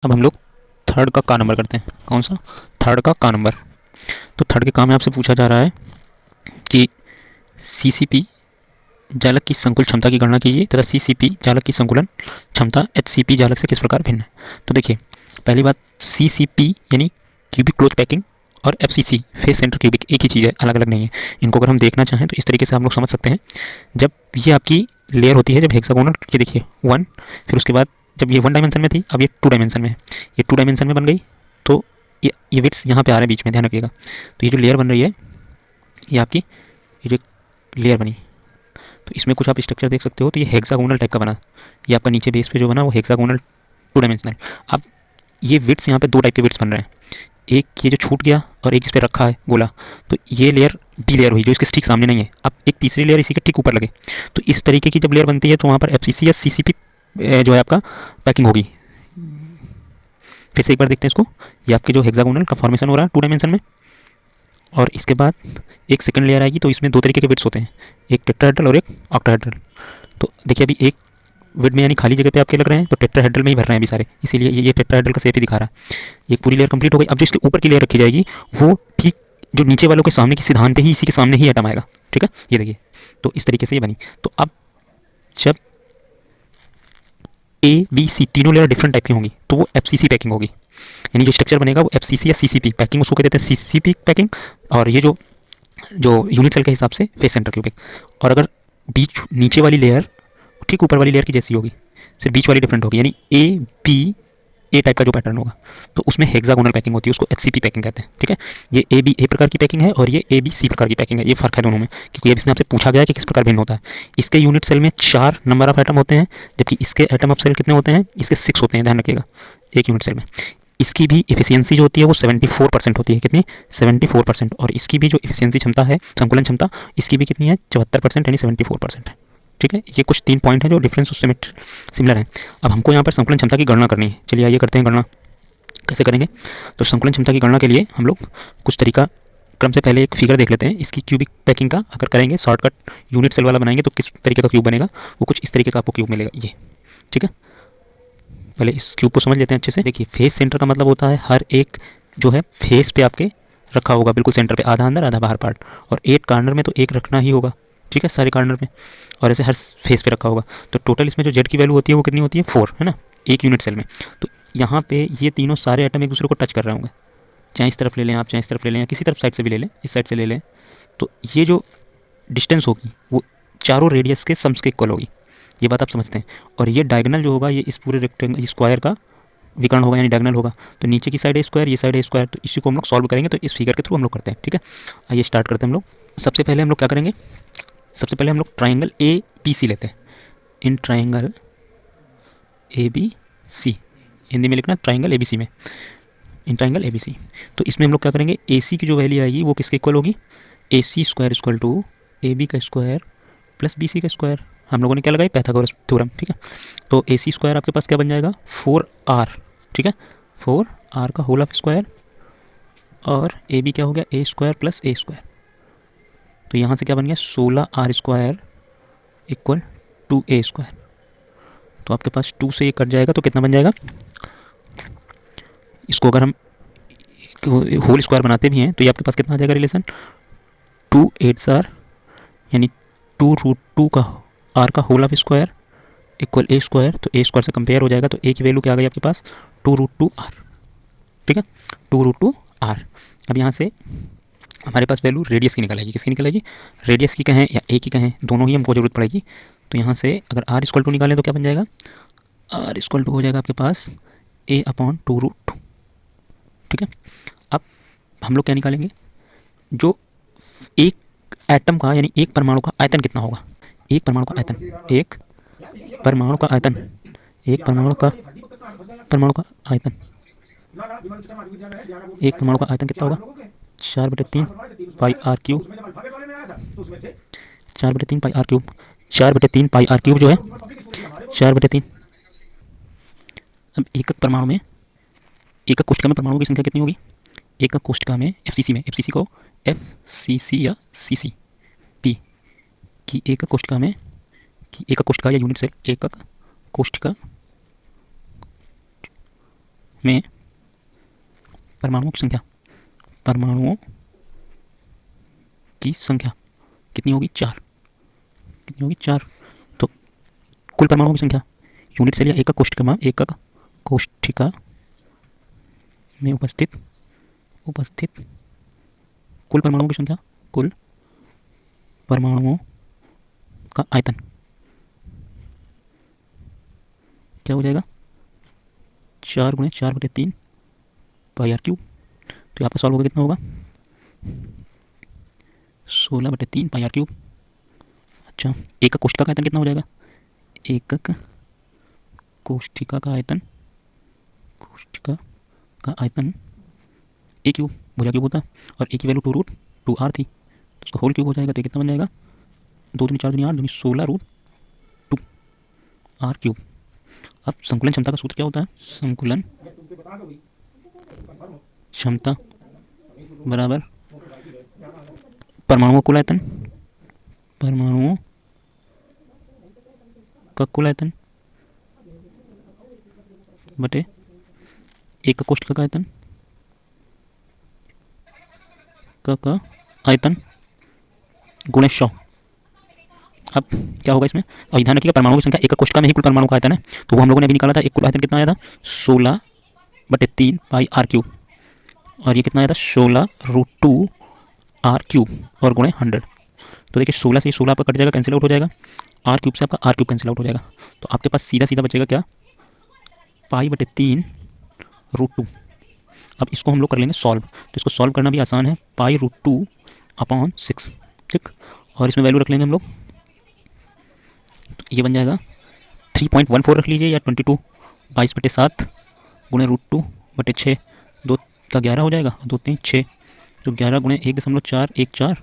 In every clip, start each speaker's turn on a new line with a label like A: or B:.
A: अब हम लोग थर्ड का नंबर करते हैं। कौन सा? थर्ड का नंबर। तो थर्ड के काम में आपसे पूछा जा रहा है कि सीसीपी जालक की संकुल क्षमता की गणना कीजिए तथा सीसीपी जालक की संकुलन क्षमता एचसीपी जालक से किस प्रकार भिन्न है। तो देखिए, पहली बात, सीसीपी यानी क्यूबिक क्लोज पैकिंग और एफसीसी फेस सेंटर क्यूबिक एक ही चीज़ है, अलग अलग नहीं है। इनको अगर हम देखना चाहें तो इस तरीके से हम लोग समझ सकते हैं। जब ये आपकी लेयर होती है, जब हेक्सागोनल, ये देखिए वन, फिर उसके बाद जब ये वन डायमेंशन में थी, अब ये टू डायमेंशन में है। ये टू डायमेंशन में बन गई तो ये विड्स यहाँ पे आ रहे हैं बीच में, ध्यान रखिएगा। तो ये जो लेयर बन रही है, ये आपकी ये जो लेयर बनी, तो इसमें कुछ आप स्ट्रक्चर देख सकते हो। तो ये हेक्सागोनल टाइप का बना, ये आपका नीचे बेस पे जो बना वो हेक्सागोनल टू डायमेंशनल। अब ये विड्स यहाँ पे दो टाइप के विड्स बन रहे हैं, एक ये जो छूट गया और एक इस पर रखा है गोला, तो ये लेयर बी लेयर हुई जो इसके ठीक सामने नहीं है। अब एक तीसरी लेयर इसी के ठीक ऊपर लगे, तो इस तरीके की जब लेयर बनती है तो वहाँ पर एफसीसी या सीसीपी जो है आपका पैकिंग होगी। फिर से एक बार देखते हैं इसको। ये आपके जो हेक्सागोनल का फॉर्मेशन हो रहा है टू डायमेंशन में, और इसके बाद एक सेकंड लेयर आएगी तो इसमें दो तरीके के विड्स होते हैं, एक टेट्राहेड्रल और एक ऑक्टाहेड्रल। तो देखिए अभी एक विड में यानी खाली जगह पे आपके लग रहे हैं तो टेट्राहेड्रल में ही भर रहे हैं अभी सारे, इसीलिए ये टेट्राहेड्रल का शेप ही दिखा रहा है। ये पूरी लेयर कंप्लीट हो गई। अब जो इसके ऊपर की लेयर रखी जाएगी वो ठीक जो नीचे वालों के सामने की सिधान पे ही, इसी के सामने ही एटम आएगा। ठीक है, ये देखिए, तो इस तरीके से ये बनी। तो अब जब ए बी सी तीनों लेयर डिफरेंट टाइप की होंगी तो वो एफसीसी पैकिंग होगी, यानी जो स्ट्रक्चर बनेगा वो एफसीसी या सीसीपी पैकिंग, उसको कहते हैं सीसीपी पैकिंग। और ये जो जो यूनिट सेल के हिसाब से फेस सेंटर क्यूबिक। और अगर बीच नीचे वाली लेयर ठीक ऊपर वाली लेयर की जैसी होगी, सिर्फ बीच वाली डिफरेंट होगी, यानी ए बी ए टाइप का जो पैटर्न होगा, तो उसमें हेक्सागोनल पैकिंग होती है, उसको एचसीपी पैकिंग कहते हैं। ठीक है, ये ए बी ए प्रकार की पैकिंग है और ये ए बी सी प्रकार की पैकिंग है। ये फर्क है दोनों में, क्योंकि अब इसमें आपसे पूछा गया है कि किस प्रकार भिन्न होता है। इसके यूनिट सेल में 4 नंबर ऑफ एटम होते हैं, जबकि इसके एटम ऑफ सेल कितने होते हैं? इसके 6 होते हैं, ध्यान रखिएगा, एक यूनिट सेल में। इसकी भी इफिशियंसी जो होती है वो 74% होती है। कितनी? 74%। और इसकी भी जो इफिशियंसी क्षमता है, संकुलन क्षमता, इसकी भी कितनी है? 74% यानी 74% है। ठीक है, ये कुछ 3 पॉइंट है जो डिफरेंस उससे सिमिलर है। अब हमको यहाँ पर संकुलन क्षमता की गणना करनी है। चलिए आइए करते हैं गणना। कैसे करेंगे? तो संकुलन क्षमता की गणना के लिए हम लोग कुछ तरीका क्रम से पहले एक फिगर देख लेते हैं इसकी क्यूबिक पैकिंग का। अगर करेंगे शॉर्टकट यूनिट सेल वाला बनाएंगे तो किस तरीके का क्यूब बनेगा, वो कुछ इस तरीके का आपको क्यूब मिलेगा ये। ठीक है, पहले इस क्यूब को समझ लेते हैं अच्छे से। देखिए, फेस सेंटर का मतलब होता है हर एक जो है फेस पे आपके रखा होगा, बिल्कुल सेंटर पे, आधा अंदर आधा बाहर पार्ट। और 8 कार्नर में तो एक रखना ही होगा। ठीक है, सारे कार्नर में, और ऐसे हर फेस पे रखा होगा। तो टोटल इसमें जो जेड की वैल्यू होती है वो कितनी होती है? 4, है ना, एक यूनिट सेल में। तो यहाँ पे ये तीनों सारे एटम एक दूसरे को टच कर रहे होंगे, चाहे इस तरफ ले लें आप, चाहे इस तरफ ले लें, या किसी तरफ साइड से भी ले लें, इस साइड से ले लें। तो ये जो डिस्टेंस होगी वो चारों रेडियस के सम्स के इक्वल होगी। ये बात आप समझते हैं। और ये डायगोनल जो होगा ये इस पूरे रेक्टेंगल स्क्वायर का विकर्ण होगा, यानी डायगोनल होगा। तो नीचे की साइड है स्क्वायर, ये साइड है स्क्वायर। तो इसी को हम लोग सॉल्व करेंगे, तो इस फिगर के थ्रू हम लोग करते हैं। ठीक है, आइए स्टार्ट करते हैं हम लोग। सबसे पहले हम लोग क्या करेंगे? सबसे पहले हम लोग ट्राइंगल ए बी सी लेते हैं। In triangle A B C, Hindi में लिखना ट्राइंगल ए बी सी में, इन ट्राइंगल ए बी सी। तो इसमें हम लोग क्या करेंगे? ए सी की जो वैल्यू आएगी वो किसके इक्वल होगी? A c square equal to a b का स्क्वायर प्लस बी सी का स्क्वायर। हम लोगों ने क्या लगाई? Pythagoras theorem. ठीक है, तो ए सी स्क्वायर आपके पास क्या बन जाएगा? 4r। ठीक है, 4r का होल ऑफ स्क्वायर, और ए बी क्या हो गया? A square plus a square. तो यहाँ से क्या बन गया? 16r square equal to a square. तो आपके पास 2 से ये कट जाएगा तो कितना बन जाएगा? इसको अगर हम होल स्क्वायर बनाते भी हैं तो ये आपके पास कितना आ जाएगा रिलेशन? 2 8 यानी 2√2 का आर का whole of square equal a square. तो ए स्क्वायर से कंपेयर हो जाएगा, तो ए की वैल्यू क्या आ गई आपके पास? 2√2r। ठीक है, 2√2r। अब यहाँ से हमारे पास वैल्यू रेडियस की निकल आएगी। किसकी निकल आएगी? रेडियस की कहें या ए की कहें, दोनों ही हमको जरूरत पड़ेगी। तो यहाँ से अगर r इक्वल टू निकालें तो क्या बन जाएगा? r इक्वल टू हो जाएगा आपके पास a/2√2। ठीक है, अब हम लोग क्या निकालेंगे? जो एक एटम का यानी एक परमाणु का आयतन कितना होगा? एक परमाणु का आयतन, एक परमाणु का आयतन, एक परमाणु का आयतन, एक परमाणु का आयतन कितना होगा? 4/3 pi r cube, 4/3 pi r cube, 4/3 pi r cube जो है 4/3। अब एकक परमाणु में, एकक कोष्ठिका में परमाणुओं की संख्या कितनी होगी? एकक कोष्ठिका में एफसीसी को एफसीसी या सीसीपी की एकक कोष्ठिका में, एकक कोष्ठिका या यूनिट सेल, एकक कोष्ठिका में परमाणुओं की संख्या, परमाणुओं की संख्या कितनी होगी? 4। कितनी होगी? 4। तो कुल परमाणुओं की संख्या यूनिट सेल या एकक कोष्ठिका में उपस्थित कुल परमाणुओं की संख्या, कुल परमाणुओं का आयतन क्या हो जाएगा? 4 गुणे 4/3 पाई आर क्यूब। तो यहाँ पर सॉल्व होगा कितना होगा? 16/3 पाई आर क्यूब। अच्छा, एकक कोष्ठिका का आयतन कितना हो जाएगा? एकक कोष्ठिका का आयतन ए क्यूब, भुजा क्यूब होता है, और ए की वैल्यू 2√2r थी, तो उसका होल क्यूब हो जाएगा। तो कितना बन जाएगा? 2 दूनी 4 दूनी 8 दूनी 16√2r क्यूब। अब संकुलन क्षमता का सूत्र क्या होता है? संकुलन क्षमता बराबर परमाणुओं का कुल आयतन, परमाणुओं का कुल आयतन बटे एकक कोष्ठिका का आयतन, का आयतन गुणे 100। अब क्या होगा इसमें? और ध्यान रखिएगा परमाणुओं की संख्या एकक कोष्ठिका में ही कुल परमाणु का आयतन है, तो वो हम लोगों ने अभी निकाला था। एक कुल आयतन कितना आया था? 16/3 पाई आर क्यूब, और ये कितना आया था? 16√2r क्यूब और गुणे 100। तो देखिए 16 से 16 आपका कट जाएगा, कैंसिल आउट हो जाएगा, आर क्यूब से आपका आर क्यूब कैंसिल आउट हो जाएगा। तो आपके पास सीधा सीधा बचेगा क्या? π/3√2। अब इसको हम लोग कर लेंगे सॉल्व, तो इसको सॉल्व करना भी आसान है, π√2/6, ठीक। और इसमें वैल्यू रख लेंगे हम लोग, तो ये बन जाएगा 3.14 रख लीजिए, या 22 22/7 गुणे √2/6, 2 का 11 हो जाएगा, 2 3 6, तो 11 गुणे 1.414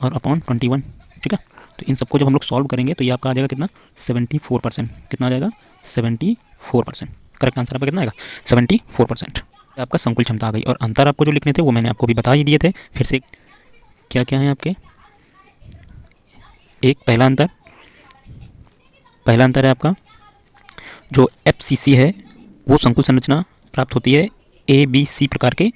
A: और अपॉन 21, ठीक है। तो इन सबको जब हम लोग सॉल्व करेंगे तो ये आपका आ जाएगा कितना? 74%। कितना आ जाएगा? 74%। करेक्ट आंसर आपका कितना आएगा? 74%। आपका संकुल क्षमता आ गई। और अंतर आपको जो लिखने थे वो मैंने आपको भी बता ही दिए थे। फिर से क्या क्या है आपके? एक पहला अंतर है आपका जो FCC है वो संकुल संरचना प्राप्त होती है ABC प्रकार के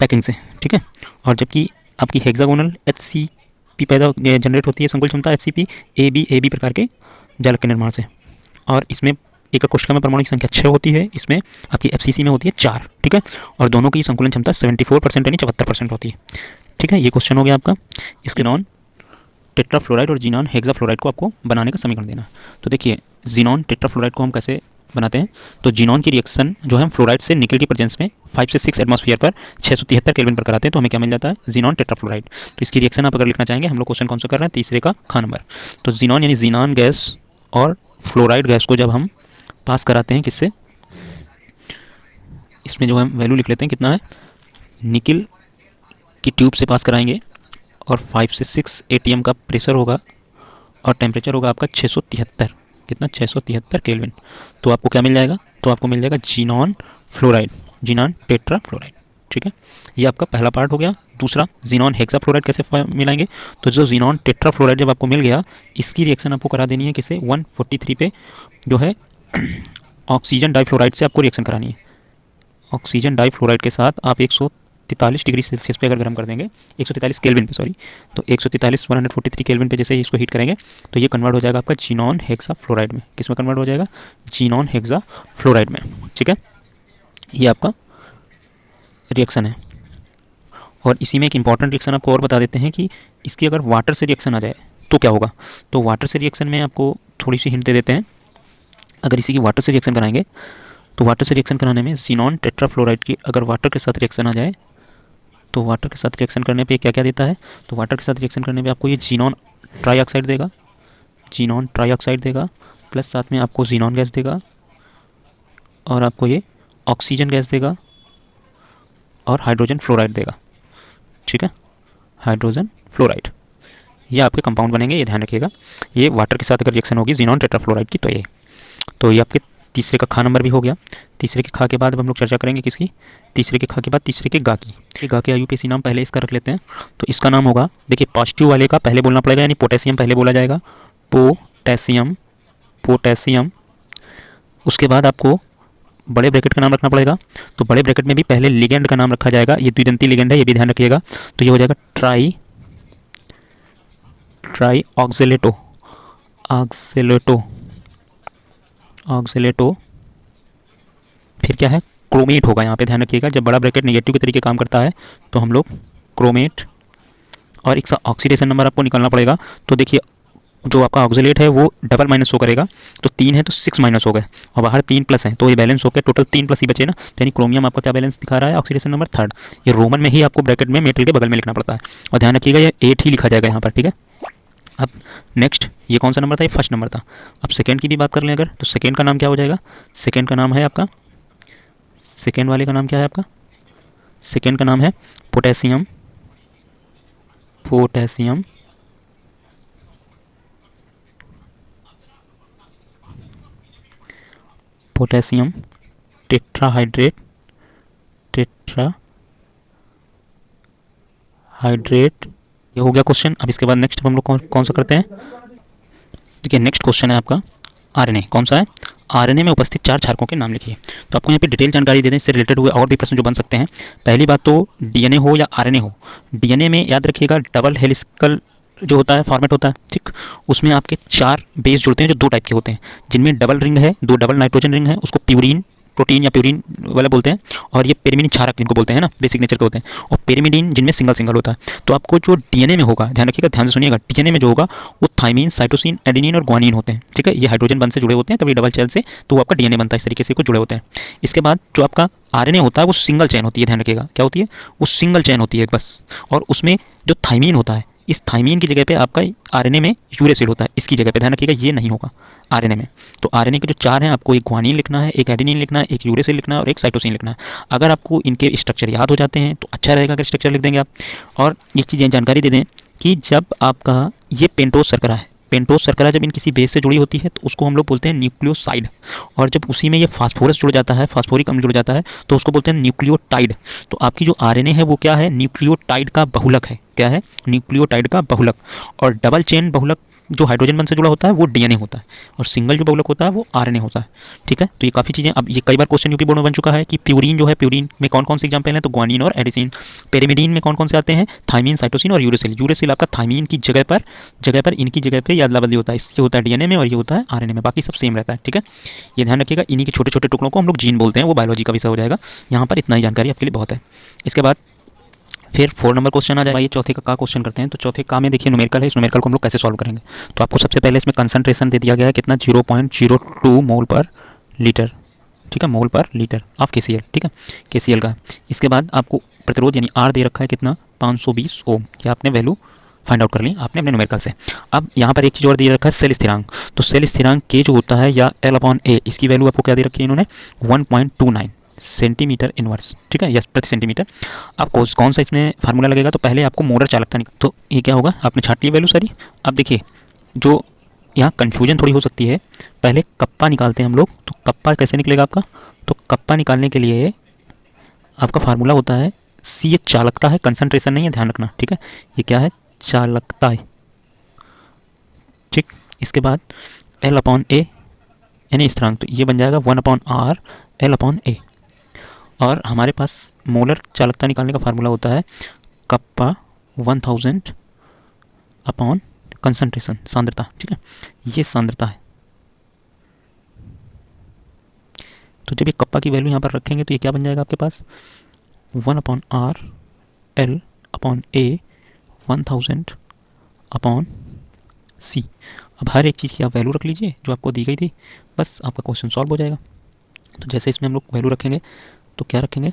A: पैकिंग से, ठीक है। और जबकि आपकी हेक्सागोनल HCP जनरेट होती है संकुल क्षमता HCP AB प्रकार के जालक के निर्माण से। और इसमें एकक कोशिका में परमाणु की संख्या 6 होती है, इसमें आपकी FCC में होती है 4, ठीक है। और दोनों की संकुलन क्षमता 74% यानी 74% होती है, ठीक है। ये क्वेश्चन हो गया आपका। इसके नॉन टेट्राफ्लोराइड और जीनॉन हेक्साफ्लोराइड को आपको बनाने का समीकरण देना। तो देखिए जीनॉन टेट्राफ्लोराइड को हम कैसे बनाते हैं? तो जीनॉन की रिएक्शन जो है हम फ्लोराइड से निकल की प्रेजेंस में 5 से 6 एटमॉस्फेयर पर 673 केल्विन पर कराते हैं, तो हमें क्या मिल जाता है? Xenon tetrafluoride. तो इसकी रिएक्शन आप अगर लिखना चाहेंगे, हम लोग क्वेश्चन कौन सा कर रहे हैं? तीसरे का ख नंबर। तो जीनॉन यानी जीनान गैस और फ्लोराइड गैस को जब हम पास कराते हैं किससे? इसमें जो हम वैल्यू लिख लेते हैं कितना है? निकल की ट्यूब से पास कराएंगे और 5 से 6 ATM का प्रेशर होगा और टेम्परेचर होगा आपका 673। कितना? 673 केल्विन। तो आपको क्या मिल जाएगा? तो आपको मिल जाएगा xenon fluoride, xenon tetra fluoride, ठीक है। ये आपका पहला पार्ट हो गया। दूसरा जीनॉन हेक्साफ्लोराइड कैसे मिलाएंगे? तो जो जीनॉन टेट्रा फ्लोराइड जब आपको मिल गया, इसकी रिएक्शन आपको करा देनी है किसे? 143 पे जो है ऑक्सीजन डाइफ्लोराइड से आपको रिएक्शन करानी है। ऑक्सीजन डाइफ्लोराइड के साथ आप 143 डिग्री सेल्सियस पे अगर गर्म कर देंगे, 143 केल्विन पे, सॉरी, तो 143 केल्विन पे जैसे इसको हीट करेंगे तो ये कन्वर्ट हो जाएगा आपका जीनॉन हेक्साफ्लोराइड में। किस में कन्वर्ट हो जाएगा? जीनॉन हेक्साफ्लोराइड में, ठीक है। ये आपका रिएक्शन है। और इसी में एक इंपॉर्टेंट रिएक्शन आपको और बता देते हैं कि इसकी अगर वाटर से रिएक्शन आ जाए तो क्या होगा। तो वाटर से रिएक्शन में आपको थोड़ी सी हिंट दे देते हैं। अगर इसी की वाटर से रिएक्शन कराएंगे तो वाटर से रिएक्शन कराने में जीनॉन टेट्राफ्लोराइड की अगर वाटर के साथ रिएक्शन आ जाए तो वाटर के साथ रिएक्शन करने पे क्या क्या देता है? तो वाटर के साथ रिएक्शन करने पे आपको ये जीनॉन ट्राईऑक्साइड देगा, जीनॉन ट्राईऑक्साइड देगा, प्लस साथ में आपको जीनॉन गैस देगा और आपको ये ऑक्सीजन गैस देगा और हाइड्रोजन फ्लोराइड देगा, ठीक है। हाइड्रोजन फ्लोराइड ये आपके कंपाउंड बनेंगे, ये ध्यान रखिएगा। ये वाटर के साथ अगर रिएक्शन होगी जीनॉन टेट्राफ्लोराइड की तो ये आपके तीसरे का खा नंबर भी हो गया। तीसरे के खा के बाद अब हम लोग चर्चा करेंगे किसकी? तीसरे के खा के बाद तीसरे के गा की। गा के IUPAC नाम पहले इसका रख लेते हैं। तो इसका नाम होगा, देखिए पॉजिटिव वाले का पहले बोलना पड़ेगा, यानी पोटेशियम पहले बोला जाएगा, पोटेशियम। उसके बाद आपको बड़े ब्रैकेट का नाम रखना पड़ेगा। तो बड़े ब्रैकेट में भी पहले लिगेंड का नाम रखा जाएगा, ये द्विदंती लिगेंड है, ये भी ध्यान रखिएगा। तो ये हो जाएगा ट्राई ऑक्जेलेटो फिर क्या है, क्रोमेट होगा यहाँ पे, ध्यान रखिएगा। जब बड़ा ब्रैकेट नेगेटिव के तरीके काम करता है तो हम लोग क्रोमेट, और एक ऑक्सीडेशन नंबर आपको निकालना पड़ेगा। तो देखिए जो आपका ऑक्सीलेट है वो डबल माइनस शो करेगा, तो 3 है तो 6 माइनस हो गए, और बाहर 3 प्लस है, तो ये बैलेंस होकर टोटल 3 प्लस ही बचे ना। तो यानी क्रोमियम आपका क्या बैलेंस दिखा रहा है, ऑक्सीडेशन नंबर 3। ये रोमन में ही आपको ब्रैकेट में मेटल के बगल में लिखना पड़ता है, और ध्यान रखिएगा ये 8 ही लिखा जाएगा यहाँ पर, ठीक है। अब नेक्स्ट, ये कौन सा नंबर था, ये फर्स्ट नंबर था। अब सेकेंड की भी बात कर लें अगर, तो सेकेंड का नाम क्या हो जाएगा, सेकेंड का नाम है आपका, सेकेंड वाले का नाम क्या है आपका, सेकेंड का नाम है पोटेशियम टेट्राहाइड्रेट ये हो गया क्वेश्चन। अब इसके बाद नेक्स्ट हम लोग कौन सा करते हैं, देखिए नेक्स्ट क्वेश्चन है आपका आरएनए। कौन सा है, आरएनए में उपस्थित 4 क्षारकों के नाम लिखिए। तो आपको यहाँ पे डिटेल जानकारी दे दें, इससे रिलेटेड हुए और भी प्रश्न जो बन सकते हैं। पहली बात तो डीएनए हो या आरएनए हो, डीएनए में याद रखिएगा डबल हेलिकल जो होता है फॉर्मेट होता है, ठीक। उसमें आपके 4 बेस जुड़ते हैं जो 2 टाइप के होते हैं, जिनमें डबल रिंग है, 2 डबल नाइट्रोजन रिंग है, उसको प्यूरीन प्रोटीन या प्यूरीन वाला बोलते हैं, और ये पेरिमिडीन क्षारक जिनको बोलते हैं ना, बेसिक नेचर के होते हैं, और पेरिमिडीन जिनमें सिंगल होता है। तो आपको जो डीएनए में होगा, ध्यान रखिएगा, ध्यान से सुनिएगा, डीएनए में जो होगा वो थाइमीन, साइटोसिन, एडेनिन और ग्वानिन होते हैं, ठीक है। ये हाइड्रोजन बंध से जुड़े होते हैं, तभी डबल चेन से तो वो आपका डीएनए बनता है, इस तरीके से कुछ जुड़े होते हैं। इसके बाद जो आपका आरएनए होता है वो सिंगल चेन होती है, ध्यान रखिएगा क्या होती है, वो सिंगल चेन होती है बस। और उसमें जो थाइमीन होता है, इस थाइमीन की जगह पे आपका आरएनए में यूरेसिल होता है, इसकी जगह पे ध्यान रखिएगा, ये नहीं होगा आरएनए में। तो आरएनए के जो 4 हैं, आपको एक ग्वानिन लिखना है, एक एडेनिन लिखना है, एक यूरेसिल लिखना है और एक साइटोसिन लिखना है। अगर आपको इनके स्ट्रक्चर याद हो जाते हैं तो अच्छा रहेगा अगर स्ट्रक्चर लिख देंगे आप। और एक चीज़ जानकारी दे दें कि जब आपका ये पेंटोज शर्करा है, पेंटोज शर्करा जब इन किसी बेस से जुड़ी होती है तो उसको हम लोग बोलते हैं न्यूक्लियोसाइड, और जब उसी में ये फास्फोरस जुड़ जाता है, फास्फोरिक अम्ल जुड़ जाता है, तो उसको बोलते हैं न्यूक्लियोटाइड। तो आपकी जो आरएनए है वो क्या है, न्यूक्लियोटाइड का बहुलक है। क्या है, न्यूक्लियोटाइड का बहुलक। और डबल चेन बहुलक जो हाइड्रोजन बंध से जुड़ा होता है वो डीएनए होता है, और सिंगल जो बहुलक होता है वो आरएनए होता है, ठीक है। तो ये काफ़ी चीज़ें, अब ये कई बार क्वेश्चन यूपी बोर्ड में बन चुका है कि प्यूरीन जो है, प्यूरीन में कौन कौन से एग्जाम्पल हैं, तो ग्वानिन और एडिसिन। पेरिमिडीन में कौन कौन से आते हैं, थाइमीन, साइटोसिन और यूरेसिल। यूरेसिल आपका थाइमीन की जगह पर इनकी जगह पर अदला बदली होता है, इससे होता है डीएनए में और ये होता है आरएनए में, बाकी सब सेम रहता है, ठीक है। ये ध्यान रखिएगा, इन्हीं के छोटे छोटे टुकड़ों को हम लोग जीन बोलते हैं, वो बायोलॉजी का विषय हो जाएगा। यहाँ पर इतना ही जानकारी आपके लिए बहुत है। इसके बाद फिर 4 नंबर क्वेश्चन आ जाएगा। ये चौथे का क्वेश्चन करते हैं। तो चौथे का में देखिए न्यूमेरिकल है, इस न्यूमेरिकल को हम लोग कैसे सॉल्व करेंगे। तो आपको सबसे पहले इसमें कंसंट्रेशन दे दिया गया है कितना, 0.02 मोल पर लीटर, ठीक है, मोल पर लीटर ऑफ KCl, ठीक है, KCl का। इसके बाद आपको प्रतिरोध यानी R दे रखा है कितना, 520 ओम। क्या आपने वैल्यू फाइंड आउट कर ली आपने अपने न्यूमेरिकल से। अब यहाँ पर एक चीज़ और दे रखा है, सेल स्थिरांक। तो सेल स्थिरांक के जो होता है या L/A, इसकी वैल्यू आपको क्या दे रखी है इन्होंने, 1.29 सेंटीमीटर इनवर्स, ठीक है, यस, प्रति सेंटीमीटर। अब कौन सा इसमें फार्मूला लगेगा, तो पहले आपको मोलर चालकता निकाल, तो ये क्या होगा, आपने छाट ली वैल्यू सारी। अब देखिए जो यहाँ कन्फ्यूजन थोड़ी हो सकती है, पहले कप्पा निकालते हैं हम लोग। तो कप्पा कैसे निकलेगा आपका, तो कप्पा निकालने के लिए आपका फार्मूला होता है C, ये चालकता है, कंसंट्रेशन नहीं है, ध्यान रखना, ठीक है। ये क्या है, चालकता है, ठीक। इसके बाद L/A यानी स्थिरांक, तो ये बन जाएगा 1/R L/A। और हमारे पास मोलर चालकता निकालने का फार्मूला होता है कप्पा 1000 अपॉन कंसंट्रेशन, सांद्रता, ठीक है, ये सांद्रता है। तो जब ये कप्पा की वैल्यू यहाँ पर रखेंगे तो ये क्या बन जाएगा आपके पास, 1/R L/A 1000 अपॉन C। अब हर एक चीज़ की आप वैल्यू रख लीजिए जो आपको दी गई थी, बस आपका क्वेश्चन सॉल्व हो जाएगा। तो जैसे इसमें हम लोग वैल्यू रखेंगे तो क्या रखेंगे,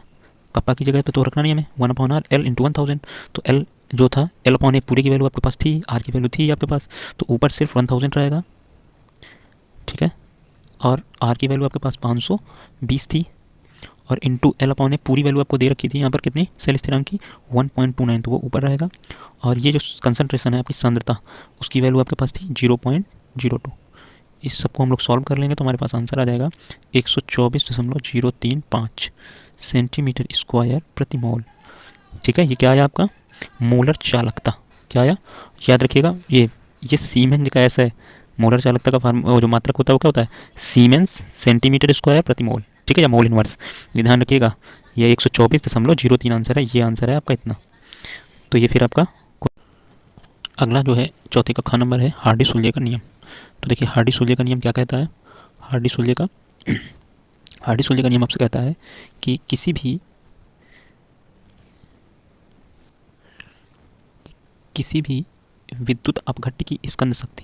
A: कप्पा की जगह पे तो रखना नहीं हमें, 1/R L इंटू 1000। तो L जो था, L/A पूरी की वैल्यू आपके पास थी, R की वैल्यू थी आपके पास, तो ऊपर सिर्फ 1000 रहेगा, ठीक है। और R की वैल्यू आपके पास 520 थी, और इंटू L/A पूरी वैल्यू आपको दे रखी थी यहाँ पर कितनी, सेल स्थिरांक की 1.29, तो वो ऊपर रहेगा। और ये जो कंसंट्रेशन है आपकी सांद्रता, उसकी वैल्यू आपके पास थी 0.02। इस सबको हम लोग सॉल्व कर लेंगे तो हमारे पास आंसर आ जाएगा 124.035 सेंटीमीटर स्क्वायर प्रति मोल, ठीक है। ये क्या आया आपका, मोलर चालकता। क्या आया, याद रखिएगा, ये सीमेंस का ऐसा है, मोलर चालकता का जो मात्रक होता है वो क्या होता है, सीमेंस सेंटीमीटर स्क्वायर प्रति मोल, ठीक है, या मोल इनवर्स, ये ध्यान रखिएगा। ये 124.03 आंसर है, ये आंसर है आपका इतना। तो ये फिर आपका अगला जो है चौथे का ख नंबर है हार्डी-सुलजे का नियम। तो देखिए हार्डी-सुलजे का नियम क्या कहता है। हार्डी-सुलजे का हार्डी-सुलजे का नियम आपसे कहता है कि किसी भी विद्युत अपघट्ट की स्कंद शक्ति,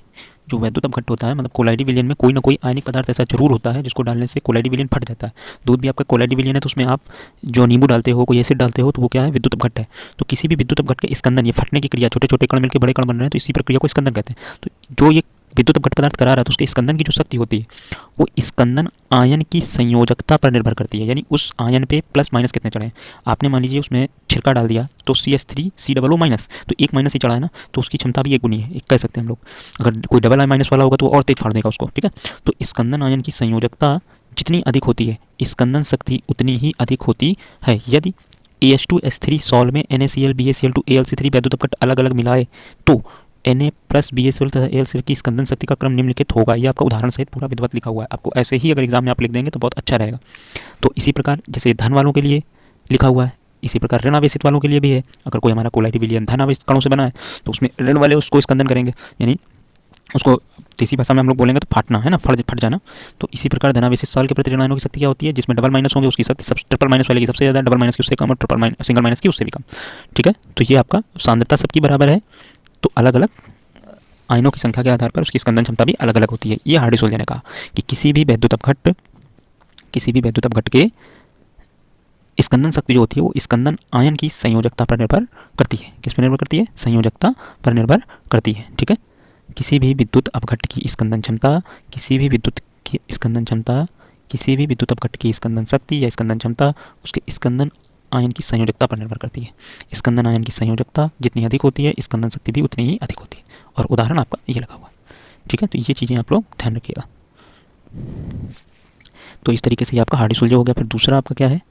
A: जो विद्युत अपघट्ट होता है मतलब कोलाइडी विलयन में कोई ना कोई आयनिक पदार्थ ऐसा जरूर होता है जिसको डालने से कोलाइडी विलयन फट जाता है। दूध भी आपका कोलाइडी विलयन है, तो उसमें आप जो नींबू डालते हो, कोई एसिड डालते हो, तो वो क्या है, विद्युत अपघट्ट है। तो किसी भी विद्युत अपघट्ट के स्कंदन, ये फटने की क्रिया, छोटे छोटे कण मिलकर बड़े कण बन रहे हैं, तो इसी प्रक्रिया को स्कंदन कहते हैं। तो जो ये विद्युत अपघट्ट पदार्थ करा रहा है, तो उसके स्कंदन की जो शक्ति होती है वो स्कंदन आयन की संयोजकता पर निर्भर करती है, यानी उस आयन पे प्लस माइनस कितने चढ़े हैं। आपने मान लीजिए उसमें छिड़का डाल दिया तो CH3COO माइनस, तो एक माइनस ही चढ़ा है ना, तो उसकी क्षमता भी एक गुनी है, एक कह सकते हैं हम लोग। अगर कोई डबल आई माइनस वाला होगा तो और तेज फाड़ देगा उसको, ठीक है। तो स्कंदन आयन की संयोजकता जितनी अधिक होती है, स्कंदन शक्ति उतनी ही अधिक होती है। यदि AH2S3 सॉल्व में NaCl BaCl2 AlC3 वैद्युत अपघट्ट अलग अलग मिलाए तो Na प्लस BaCl तथा AlCl की स्कंदन शक्ति का क्रम निम्नलिखित होगा। ये आपका उदाहरण सहित पूरा विधिवत लिखा हुआ है, आपको ऐसे ही अगर एग्जाम में आप लिख देंगे तो बहुत अच्छा रहेगा। तो इसी प्रकार जैसे धन वालों के लिए लिखा हुआ है, इसी प्रकार ऋण आवेशित वालों के लिए भी है। अगर कोई हमारा कोलाइडी विलयन धन आवेशित कणों से बना है तो उसमें ऋण वाले उसको स्कंदन करेंगे, यानी उसको देसी भाषा में हम लोग बोलेंगे तो फाटना है ना, फट जाना। तो इसी प्रकार धनावेशित सॉल्व के प्रति ऋण आयनों की शक्ति क्या होती है, जिसमें डबल माइनस होंगे उसकी शक्ति ट्रिपल माइनस वाले की सबसे ज़्यादा, डबल माइनस की उससे कम और सिंगल माइनस की उससे भी कम, ठीक है। तो ये आपका सांद्रता सबकी बराबर है, तो अलग अलग आयनों की संख्या के आधार पर उसकी स्कंदन क्षमता भी अलग अलग होती है। ये हार्डी-सुलजे ने कहा कि किसी भी विद्युत अपघट्ट के स्कंदन शक्ति जो होती है वो स्कंदन आयन की संयोजकता पर निर्भर करती है। किस पर निर्भर करती है, संयोजकता पर निर्भर करती है, ठीक है। किसी भी विद्युत अपघट्ट की स्कंदन क्षमता, किसी भी विद्युत अपघट्ट की स्कंदन शक्ति या स्कंदन क्षमता उसके स्कंदन आयन की संयोजकता पर निर्भर करती है। स्कंदन आयन की संयोजकता जितनी अधिक होती है, स्कंदन शक्ति भी उतनी ही अधिक होती है। और उदाहरण आपका ये लगा हुआ है, ठीक है। तो ये चीज़ें आप लोग ध्यान रखिएगा। तो इस तरीके से ये आपका हार्डी-सुलजे हो गया। फिर दूसरा आपका क्या है,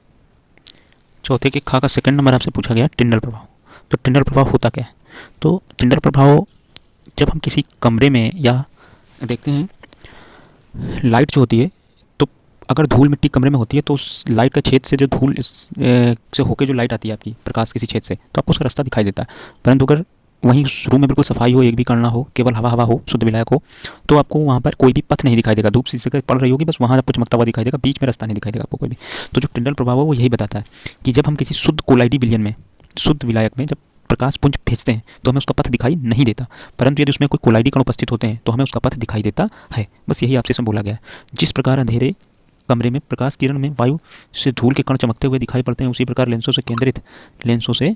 A: चौथे के खा का सेकंड नंबर आपसे पूछा गया टिंडल प्रभाव। तो टिंडल प्रभाव होता क्या है, तो टिंडल प्रभाव जब हम किसी कमरे में या देखते हैं लाइट जो होती है, तो अगर धूल मिट्टी कमरे में होती है तो उस लाइट का छेद से जो धूल से होकर जो लाइट आती है आपकी प्रकाश किसी छेद से, तो आपको उसका रास्ता दिखाई देता है। परंतु अगर वहीं उस रूम में बिल्कुल सफाई हो, एक भी कण ना हो, केवल हवा हो, शुद्ध विलायक हो, तो आपको वहाँ पर कोई भी पथ नहीं दिखाई देगा। धूप शीशे से पड़ रही होगी, बस वहाँ आपको चमकता हुआ दिखाई देगा, बीच में रास्ता नहीं दिखाई देगा आपको कोई भी। तो जो टिंडल प्रभाव है वो यही बताता है कि जब हम किसी शुद्ध कोलाइडी विलयन में, शुद्ध विलायक में जब प्रकाश पुंज भेजते हैं तो हमें उसका पथ दिखाई नहीं देता, परंतु यदि उसमें कोई कोलाइडी कण उपस्थित होते हैं तो हमें उसका पथ दिखाई देता है। बस यही आपसे इसमें बोला गया है। जिस प्रकार अंधेरे कमरे में प्रकाश किरण में वायु से धूल के कण चमकते हुए दिखाई पड़ते हैं, उसी प्रकार लेंसों से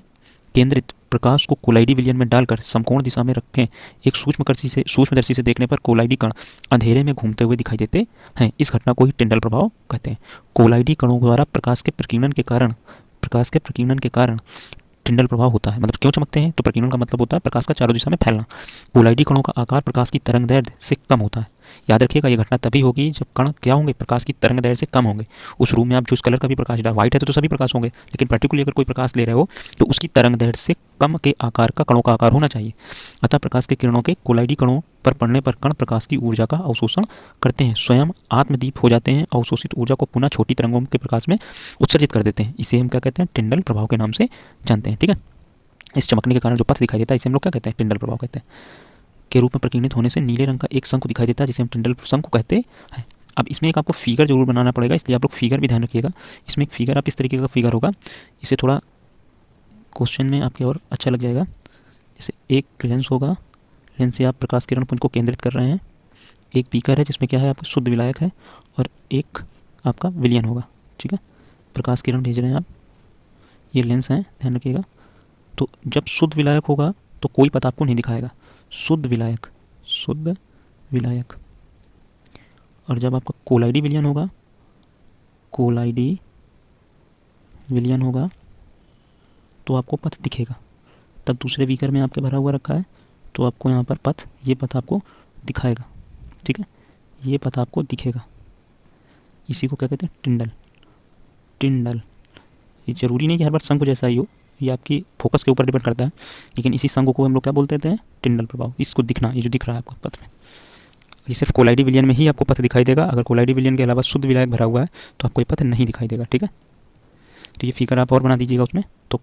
A: केंद्रित प्रकाश को कोलाइडी विलयन में डालकर समकोण दिशा में रखें एक सूक्ष्मदर्शी से देखने पर कोलाइडी कण अंधेरे में घूमते हुए दिखाई देते हैं। इस घटना को ही टिंडल प्रभाव कहते हैं। कोलाइडी कणों द्वारा प्रकाश के प्रकीर्णन के कारण टिंडल प्रभाव होता है। मतलब क्यों चमकते हैं, तो प्रकीर्णन का मतलब होता है प्रकाश का चारों दिशा में फैलना। कोलाइडी कणों का आकार प्रकाश की तरंगदैर्घ्य से कम होता है। याद रखिएगा, ये घटना तभी होगी जब कण क्या होंगे, प्रकाश की तरंगदैर्घ्य से कम होंगे। उस रूम में आप जिस कलर का भी प्रकाश डाल, व्हाइट है तो सभी प्रकाश होंगे, लेकिन पर्टिकुलरली अगर कोई प्रकाश ले रहे हो तो उसकी तरंगदैर्घ्य से कम के आकार का कणों का आकार होना चाहिए। अतः प्रकाश के किरणों के कोलाइडी कणों पर पड़ने पर कण प्रकाश की ऊर्जा का अवशोषण करते हैं, स्वयं आत्मदीप हो जाते हैं, अवशोषित ऊर्जा को पुनः छोटी तरंगों के प्रकाश में उत्सर्जित कर देते हैं। इसे हम क्या कहते हैं, टिंडल प्रभाव के नाम से जानते हैं, ठीक है। इस चमकने के कारण जो पथ दिखाई देता है इसे हम लोग क्या कहते हैं, टिंडल प्रभाव कहते हैं। के रूप में प्रकीर्णित होने से नीले रंग का एक शंकु दिखाई देता है जिसे हम टिंडल शंकु कहते हैं। अब इसमें एक आपको फिगर जरूर बनाना पड़ेगा, इसलिए आप लोग फिगर भी ध्यान रखिएगा। इसमें एक फिगर आप इस तरीके का फिगर होगा, इसे थोड़ा क्वेश्चन में आपके और अच्छा लग जाएगा। जैसे एक लेंस होगा, लेंस से आप प्रकाश किरण पुंज को केंद्रित कर रहे हैं। एक बीकर है जिसमें क्या है, आपका शुद्ध विलायक है, और एक आपका विलयन होगा, ठीक है। प्रकाश किरण भेज रहे हैं आप, ये लेंस है, ध्यान रखिएगा। तो जब शुद्ध विलायक होगा तो कोई पथ आपको नहीं दिखाएगा, शुद्ध विलायक। और जब आपका कोलाइडी विलयन होगा तो आपको पथ दिखेगा। तब दूसरे बीकर में आपके भरा हुआ रखा है तो आपको यहाँ पर ये पथ आपको दिखाएगा, ठीक है, ये पथ आपको दिखेगा। इसी को क्या कहते हैं, टिंडल। ये जरूरी नहीं कि हर बार शंकु जैसा ही हो, ये आपकी फोकस के ऊपर डिपेंड करता है, लेकिन इसी शंकु को हम लोग क्या बोलते हैं, टिंडल प्रभाव। इसको दिखना, ये जो दिख रहा है आपको पथ में, ये सिर्फ कोलाइडी विलियन में ही आपको पथ दिखाई देगा, अगर कोलाइडी विलियन के अलावा शुद्ध विलायक भरा हुआ है तो आपको ये पथ नहीं दिखाई देगा। ठीक है, तो ये फिगर आप और बना दीजिएगा उसमें। तो